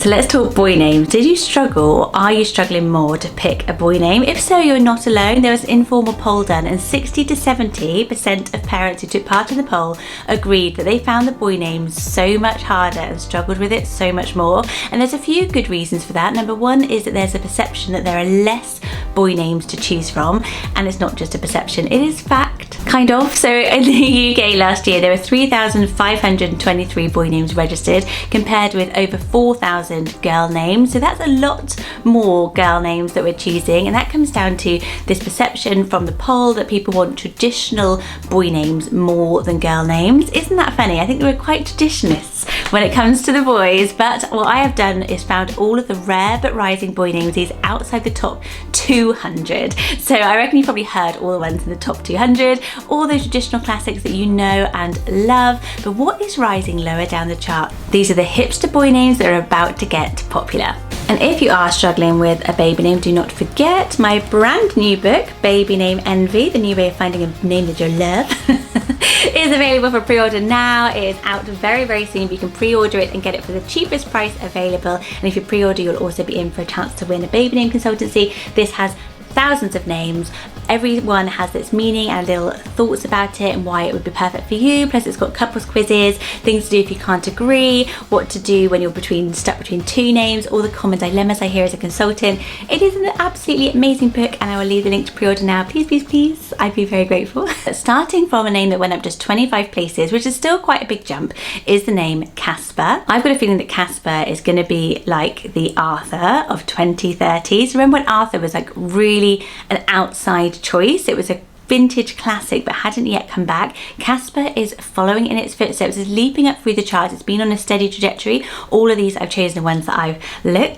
So let's talk boy names. Did you struggle, or are you struggling more to pick a boy name? If so, you're not alone. There was an informal poll done and 60 to 70% of parents who took part in the poll agreed that they found the boy names so much harder and struggled with it so much more. And there's a few good reasons for that. Number one is that there's a perception that there are less boy names to choose from, and it's not just a perception, it is fact, kind of. So in the UK last year, there were 3,523 boy names registered compared with over 4,000 girl names. So that's a lot more girl names that we're choosing, and that comes down to this perception from the poll that people want traditional boy names more than girl names. Isn't that funny? I think we're quite traditionalists when it comes to the boys, but what I have done is found all of the rare but rising boy names is outside the top 200. So I reckon you've probably heard all the ones in the top 200, all those traditional classics that you know and love, but what is rising lower down the chart? These are the hipster boy names that are about to get popular. And if you are struggling with a baby name, do not forget my brand new book, Baby Name Envy, the new way of finding a name that you love, is available for pre-order now. It is out very, very soon. You can pre-order it and get it for the cheapest price available. And if you pre-order, you'll also be in for a chance to win a baby name consultancy. This has thousands of names. Everyone has its meaning and little thoughts about it and why it would be perfect for you. Plus it's got couples quizzes, things to do if you can't agree, what to do when you're stuck between two names, all the common dilemmas I hear as a consultant. It is an absolutely amazing book, and I will leave the link to pre-order now. Please, please, please. I'd be very grateful. Starting from a name that went up just 25 places, which is still quite a big jump, is the name Casper. I've got a feeling that Casper is going to be like the Arthur of 2030s. Remember when Arthur was like really an outside choice? It was a vintage classic but hadn't yet come back. Casper is following in its footsteps, is leaping up through the charts. It's been on a steady trajectory. All of these I've chosen the ones that I've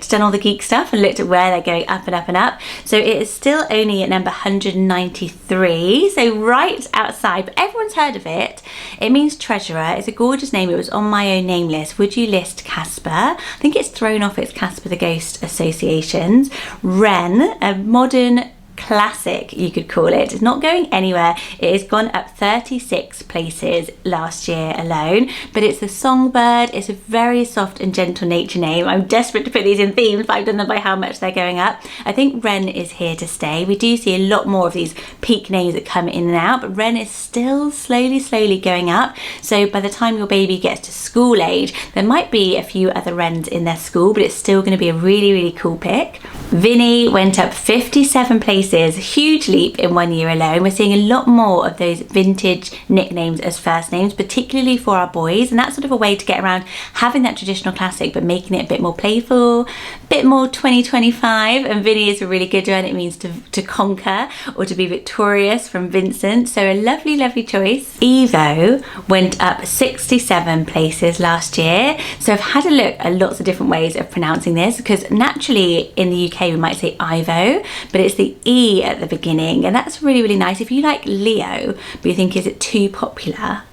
done all the geek stuff and looked at where they're going up and up and up. So it is still only at number 193, so right outside, but everyone's heard of it. It means treasurer. It's a gorgeous name. It was on my own name list. Would you list Casper? I think it's thrown off its Casper the Ghost associations. Wren, a modern classic, you could call it. It's not going anywhere. It has gone up 36 places last year alone, but it's a songbird. It's a very soft and gentle nature name. I'm desperate to put these in themes, but I've done them by how much they're going up. I think Wren is here to stay. We do see a lot more of these peak names that come in and out, but Wren is still slowly going up. So by the time your baby gets to school age, there might be a few other Wrens in their school, but it's still going to be a really cool pick. Vinny went up 57 places. Huge leap in 1 year alone. We're seeing a lot more of those vintage nicknames as first names, particularly for our boys, and that's sort of a way to get around having that traditional classic but making it a bit more playful, a bit more 2025. And Vinny is a really good one. It means to conquer or to be victorious, from Vincent. So a lovely choice. Evo went up 67 places last year. So I've had a look at lots of different ways of pronouncing this, because naturally in the UK we might say Ivo, but it's the E at the beginning, and that's really nice. If you like Leo but you think is it too popular,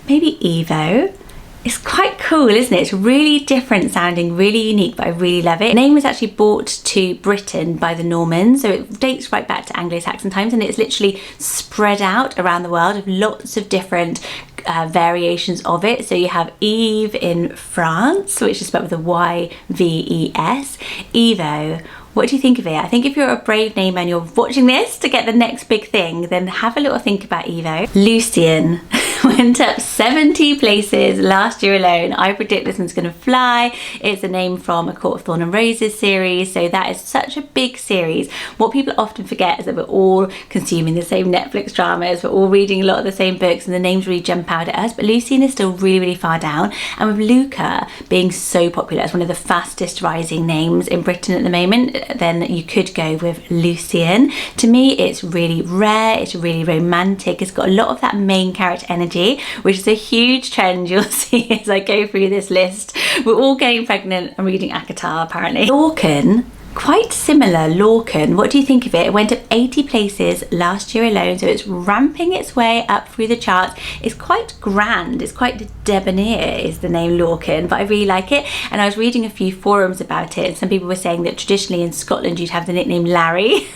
maybe Evo. It's quite cool, isn't it? It's really different sounding, really unique, but I really love it. The name was actually brought to Britain by the Normans, so it dates right back to Anglo-Saxon times, and it's literally spread out around the world of lots of different variations of it. So you have Eve in France, which is spelled with a Y-V-E-S. Evo. What do you think of it? I think if you're a brave name and you're watching this to get the next big thing, then have a little think about Evo. Lucian went up 70 places last year alone. I predict this one's going to fly. It's a name from a Court of Thorn and Roses series, so that is such a big series. What people often forget is that we're all consuming the same Netflix dramas, we're all reading a lot of the same books, and the names really jump out at us, but Lucian is still really far down. And with Luca being so popular, it's one of the fastest rising names in Britain at the moment, then you could go with Lucian. To me, it's really rare, it's really romantic, it's got a lot of that main character energy, which is a huge trend you'll see as I go through this list. We're all getting pregnant and reading Akatar apparently. Lorcan, quite similar. Lorcan, what do you think of it? It went up 80 places last year alone, so it's ramping its way up through the charts. It's quite grand, it's quite debonair is the name Lorcan, but I really like it. And I was reading a few forums about it, and some people were saying that traditionally in Scotland you'd have the nickname Larry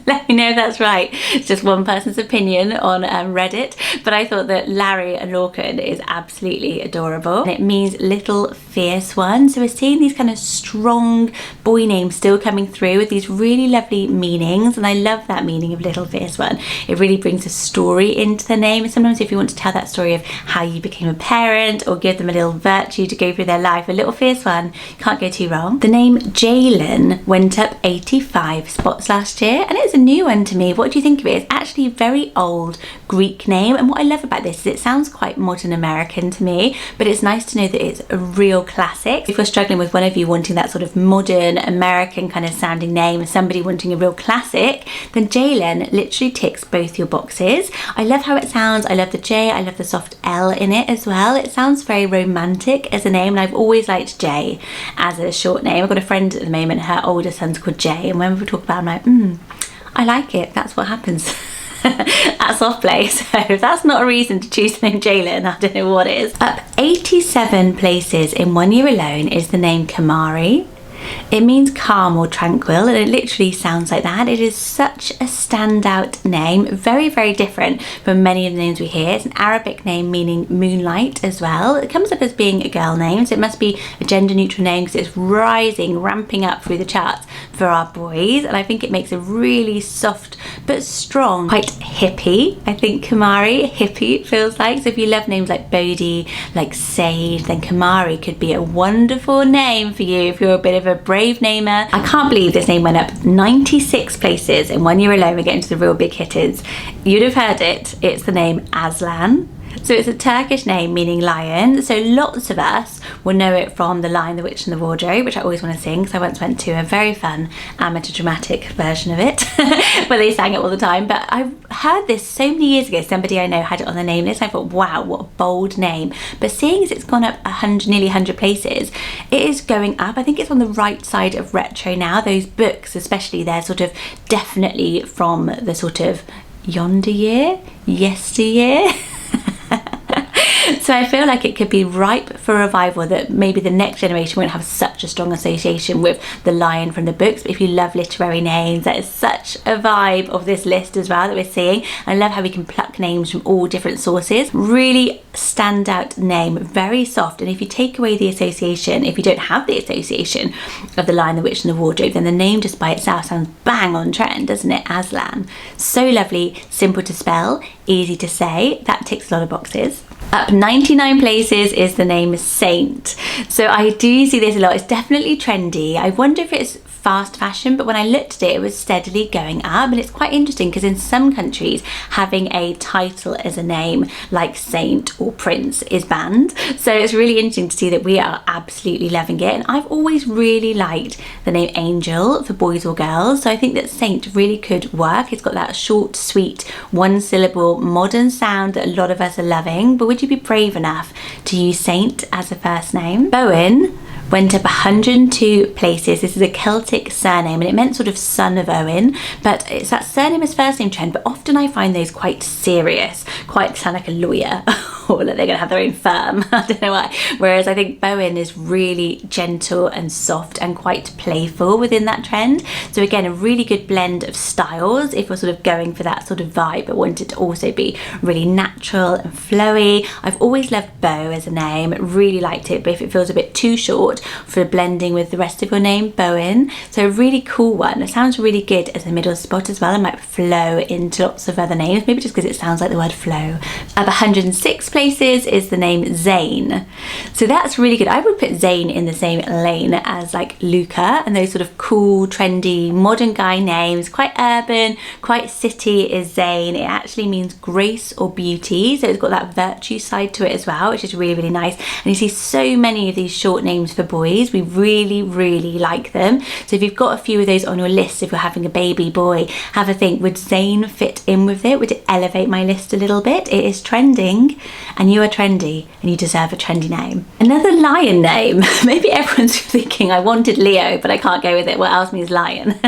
Let me know if that's right. It's just one person's opinion on Reddit, but I thought that Larry and Lorcan is absolutely adorable. And it means little fierce one. So we're seeing these kind of strong boy names still coming through with these really lovely meanings, and I love that meaning of little fierce one. It really brings a story into the name. Sometimes if you want to tell that story of how you became a parent or give them a little virtue to go through their life, a little fierce one, can't go too wrong. The name Jalen went up 85 spots last year, and it's a new one to me. What do you think of it? It's actually a very old Greek name, and what I love about this is it sounds quite modern American to me, but it's nice to know that it's a real classic. If you're struggling with one of you wanting that sort of modern American kind of sounding name and somebody wanting a real classic, then Jalen literally ticks both your boxes. I love how it sounds. I love the J, I love the soft L in it as well. It sounds very romantic as a name, and I've always liked J as a short name. I've got a friend at the moment, her older son's called Jay, and when we talk about it, I'm like, I like it, that's what happens. At soft play. So if that's not a reason to choose the name Jalen, I don't know what is. Up 87 places in 1 year alone is the name Kamari. It means calm or tranquil, and it literally sounds like that. It is such a standout name, very, very different from many of the names we hear. It's an Arabic name meaning moonlight as well. It comes up as being a girl name, so it must be a gender neutral name because it's rising, ramping up through the charts for our boys, and I think it makes a really soft but strong, quite hippie. I think Kamari, hippie it feels like. So if you love names like Bodhi, like Sage, then Kamari could be a wonderful name for you if you're a bit of a brave namer. I can't believe this name went up 96 places in 1 year alone. We're getting to the real big hitters. You'd have heard it. It's the name Aslan. So it's a Turkish name meaning lion. So lots of us will know it from The Lion, the Witch and the Wardrobe, which I always want to sing because I once went to a very fun amateur dramatic version of it where they sang it all the time. But I heard this so many years ago. Somebody I know had it on the name list. I thought, wow, what a bold name. But seeing as it's gone up nearly 100 places, it is going up. I think it's on the right side of retro now. Those books especially, they're sort of definitely from the sort of yesteryear. So I feel like it could be ripe for revival, that maybe the next generation won't have such a strong association with the lion from the books. But if you love literary names, that is such a vibe of this list as well that we're seeing. I love how we can pluck names from all different sources. Really standout name, very soft. And if you take away the association, if you don't have the association of the Lion, the Witch and the Wardrobe, then the name just by itself sounds bang on trend, doesn't it? Aslan. So lovely, simple to spell, easy to say. That ticks a lot of boxes. Up 99 places is the name Saint. So I do see this a lot. It's definitely trendy. I wonder if it's fast fashion, but when I looked at it, it was steadily going up. And it's quite interesting because in some countries, having a title as a name like Saint or Prince is banned. So it's really interesting to see that we are absolutely loving it. And I've always really liked the name Angel for boys or girls. So I think that Saint really could work. It's got that short, sweet, one syllable modern sound that a lot of us are loving. But would you be brave enough to use Saint as a first name? Bowen went up 102 places. This is a Celtic surname and it meant sort of son of Owen, but it's that surname as first name trend, but often I find those quite serious, quite sound like a lawyer or like they're gonna have their own firm. I don't know why. Whereas I think Bowen is really gentle and soft and quite playful within that trend. So again, a really good blend of styles if you're sort of going for that sort of vibe but want it to also be really natural and flowy. I've always loved Bo as a name, really liked it, but if it feels a bit too short for blending with the rest of your name, Bowen. So a really cool one. It sounds really good as a middle spot as well. It might flow into lots of other names, maybe just because it sounds like the word flow. Up 106 places is the name Zane. So that's really good. I would put Zane in the same lane as like Luca and those sort of cool, trendy, modern guy names. Quite urban, quite city is Zane. It actually means grace or beauty. So it's got that virtue side to it as well, which is really, really nice. And you see so many of these short names for boys. We really, really like them. So if you've got a few of those on your list, if you're having a baby boy, have a think, would Zane fit in with it? Would it elevate my list a little bit? It is trending and you are trendy and you deserve a trendy name. Another lion name, maybe everyone's thinking I wanted Leo, but I can't go with it. What else means lion?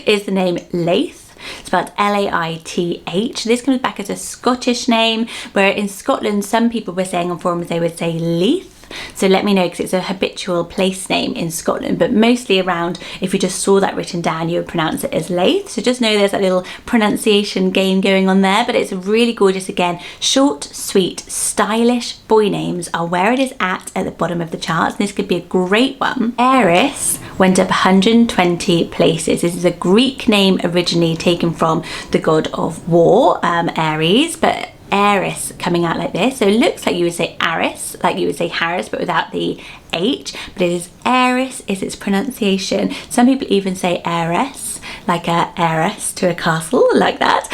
Is the name Laith. Spelled Laith. This comes back as a Scottish name, where in Scotland some people were saying on forums they would say Leith. So let me know, because it's a habitual place name in Scotland, but mostly around, if you just saw that written down, you would pronounce it as Leith. So just know there's a little pronunciation game going on there, but it's really gorgeous. Again, short, sweet, stylish boy names are where it is at the bottom of the charts. This could be a great one. Eris went up 120 places. This is a Greek name originally taken from the god of war, Ares, but Eris coming out like this. So it looks like you would say Aris, like you would say Harris, but without the H, but it is Eris is its pronunciation. Some people even say heiress, like a heiress to a castle, like that.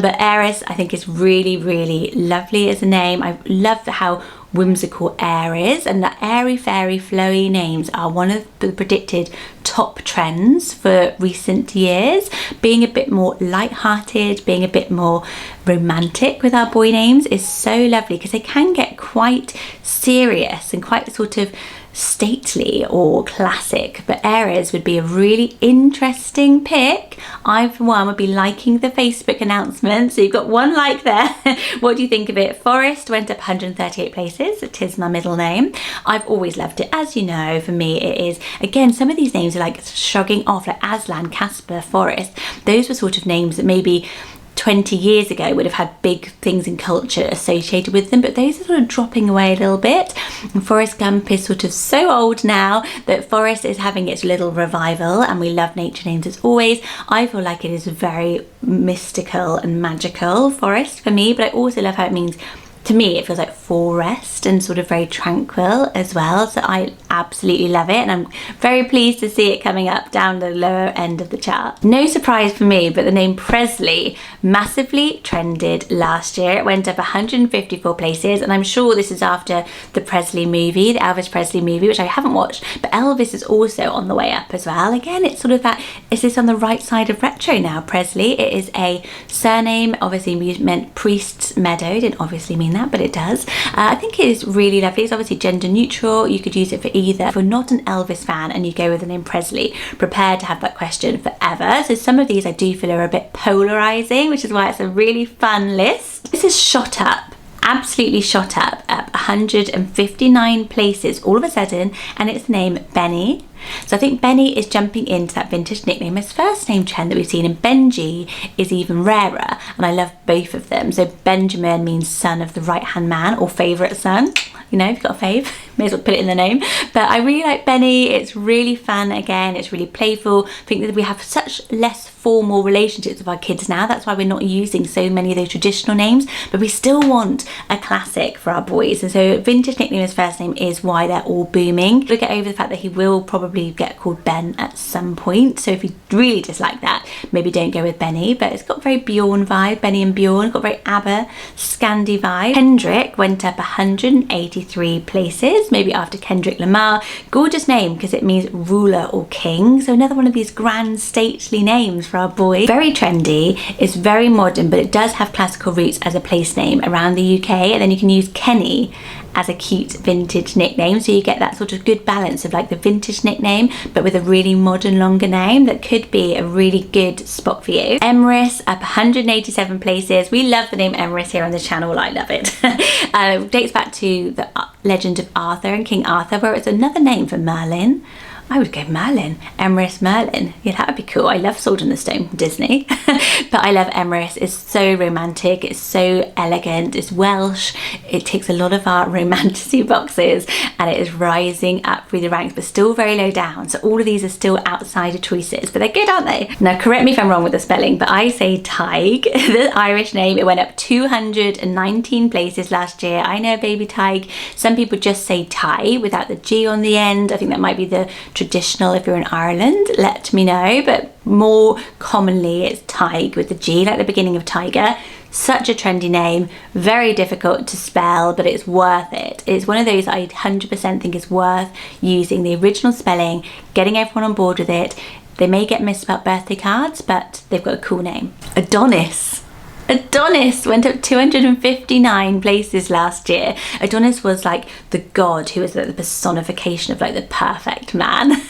But Eris, I think, is really, really lovely as a name. I love how whimsical air is, and the airy, fairy, flowy names are one of the predicted top trends for recent years. Being a bit more light-hearted, being a bit more romantic with our boy names is so lovely, because they can get quite serious and quite sort of stately or classic, but Aries would be a really interesting pick. I, for one, would be liking the Facebook announcement, so you've got one like there. What do you think of it? Forest went up 138 places. It is my middle name. I've always loved it. As you know, for me it is, again, some of these names are like shrugging off, like Aslan, Casper, Forest. Those were sort of names that maybe 20 years ago would have had big things in culture associated with them, but those are sort of dropping away a little bit. And Forrest Gump is sort of so old now that Forest is having its little revival, and we love nature names as always. I feel like it is very mystical and magical, Forest, for me, but I also love how it means, to me, it feels like forest and sort of very tranquil as well. So I absolutely love it, and I'm very pleased to see it coming up down the lower end of the chart. No surprise for me, but the name Presley massively trended last year. It went up 154 places, and I'm sure this is after the Presley movie, the Elvis Presley movie, which I haven't watched, but Elvis is also on the way up as well. Again, it's sort of that, is this on the right side of retro now, Presley? It is a surname, obviously we meant Priest's Meadow, didn't obviously mean that, but it does. I think it is really lovely. It's obviously gender neutral. You could use it for either. If you're not an Elvis fan and you go with the name Presley, prepare to have that question forever. So some of these I do feel are a bit polarising, which is why it's a really fun list. This is shot up, absolutely shot up 159 places all of a sudden, and its name Benny. So I think Benny is jumping into that vintage nickname as first name trend that we've seen, and Benji is even rarer, and I love both of them. So Benjamin means son of the right hand man, or favourite son. You know, if you've got a fave, may as well put it in the name. But I really like Benny. It's really fun. Again, it's really playful. I think that we have such less formal relationships with our kids now. That's why we're not using so many of those traditional names, but we still want a classic for our boys. And so vintage nickname as first name is why they're all booming. We'll get over the fact that he will probably get called Ben at some point. So if you really dislike that, maybe don't go with Benny, but it's got very Bjorn vibe. Benny and Bjorn got very ABBA, Scandi vibe. Kendrick went up 183 places, maybe after Kendrick Lamar. Gorgeous name because it means ruler or king. So another one of these grand stately names for our boy. Very trendy, it's very modern, but it does have classical roots as a place name around the UK. And then you can use Kenny as a cute vintage nickname, so you get that sort of good balance of like the vintage nickname but with a really modern longer name. That could be a really good spot for you. Emrys up 187 places. We love the name Emrys here on the channel. I love it. It dates back to the legend of Arthur and King Arthur, where it's another name for Merlin. I would go Merlin, Emrys Merlin. Yeah, that would be cool. I love Sword in the Stone from Disney. But I love Emrys. It's so romantic. It's so elegant. It's Welsh. It ticks a lot of our romanticy boxes, and it is rising up through the ranks, but still very low down. So all of these are still outsider choices, but they're good, aren't they? Now, correct me if I'm wrong with the spelling, but I say Tig, the Irish name. It went up 219 places last year. I know baby Tig. Some people just say Ty without the G on the end. I think that might be the traditional if you're in Ireland, let me know, but more commonly it's Tig with the G, like the beginning of tiger. Such a trendy name, very difficult to spell, but it's worth it. It's one of those I 100% think is worth using the original spelling, getting everyone on board with it. They may get misspelled birthday cards, but they've got a cool name. Adonis. Adonis went up 259 places last year. Adonis was like the god who was like the personification of like the perfect man.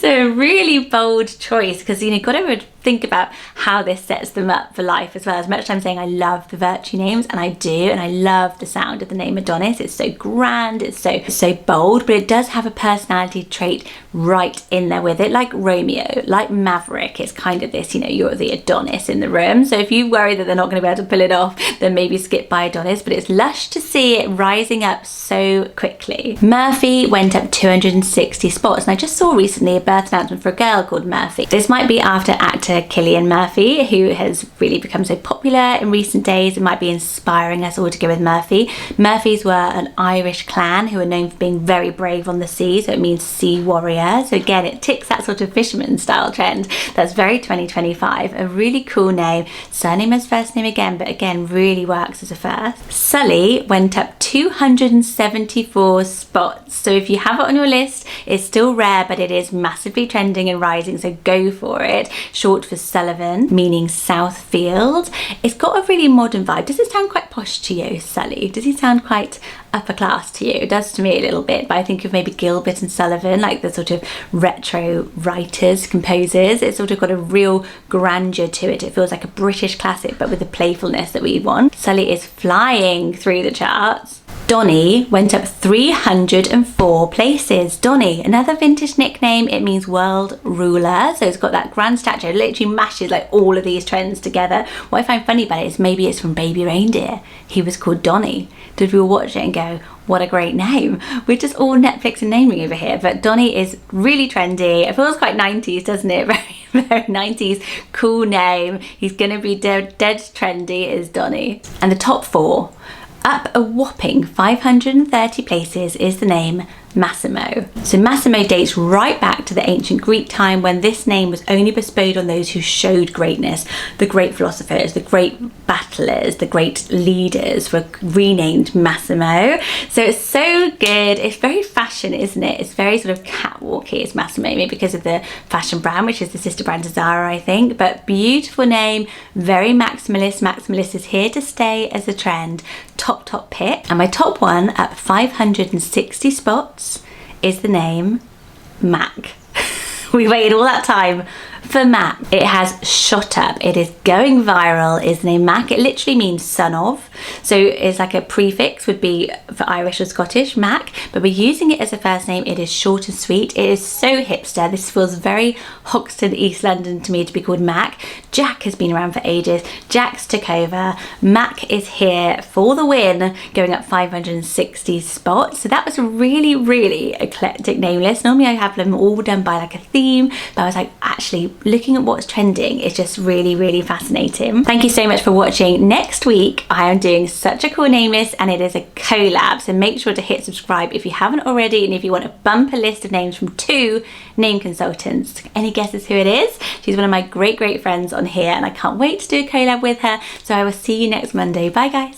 So a really bold choice, because you've got to think about how this sets them up for life as well. As much as I'm saying I love the virtue names, and I do, and I love the sound of the name Adonis. It's so grand, it's so bold, but it does have a personality trait right in there with it, like Romeo, like Maverick. It's kind of this, you're the Adonis in the room. So if you worry that they're not going to be able to pull it off, then maybe skip by Adonis, but it's lush to see it rising up so quickly. Murphy went up 260 spots, and I just saw recently a birth announcement for a girl called Murphy. This might be after actor Cillian Murphy, who has really become so popular in recent days. It might be inspiring us all to go with Murphy. Murphys were an Irish clan who are known for being very brave on the sea, so it means sea warrior. So again, it ticks that sort of fisherman style trend. That's very 2025. A really cool name. Surname as first name again, but again, really works as a first. Sully went up 274 spots. So if you have it on your list, it's still rare, but it is massively trending and rising, so go for it. Short for Sullivan, meaning Southfield. It's got a really modern vibe. Does it sound quite posh to you, Sully? Does he sound quite upper class to you? It does to me a little bit, but I think of maybe Gilbert and Sullivan, like the sort of retro writers, composers. It's sort of got a real grandeur to it. It feels like a British classic, but with the playfulness that we want. Sully is flying through the charts. Donny went up 304 places. Donny, another vintage nickname. It means world ruler. So it's got that grand stature. It literally mashes like all of these trends together. What I find funny about it is maybe it's from Baby Reindeer. He was called Donny. Did we all watch it and go, what a great name? We're just all Netflix and naming over here. But Donny is really trendy. It feels quite 90s, doesn't it? Very, very 90s. Cool name. He's gonna be dead trendy, is Donny. And the top four, up a whopping 530 places, is the name Massimo. So Massimo dates right back to the ancient Greek time, when this name was only bestowed on those who showed greatness. The great philosophers, the great battlers, the great leaders were renamed Massimo. So it's so good. It's very fashion, isn't it? It's very sort of catwalky, is Massimo, maybe because of the fashion brand, which is the sister brand to Zara, I think. But beautiful name, very maximalist. Maximalist is here to stay as a trend. Top pick. And my top one, up 560 spots, is the name Mac. We waited all that time for Mac. It has shot up. It is going viral, is the name Mac. It literally means son of. So it's like a prefix would be for Irish or Scottish, Mac, but we're using it as a first name. It is short and sweet. It is so hipster. This feels very Hoxton, East London to me to be called Mac. Jack has been around for ages. Jack's took over. Mac is here for the win, going up 560 spots. So that was a really, really eclectic name list. Normally I have them all done by like a theme, but I was like, actually looking at what's trending is just really, really fascinating. Thank you so much for watching. Next week I am doing such a cool name list, and it is a collab, so make sure to hit subscribe if you haven't already, and if you want a bumper list of names from 2 name consultants. Any guesses who it is? She's one of my great friends on here, and I can't wait to do a collab with her. So I will see you next Monday. Bye guys.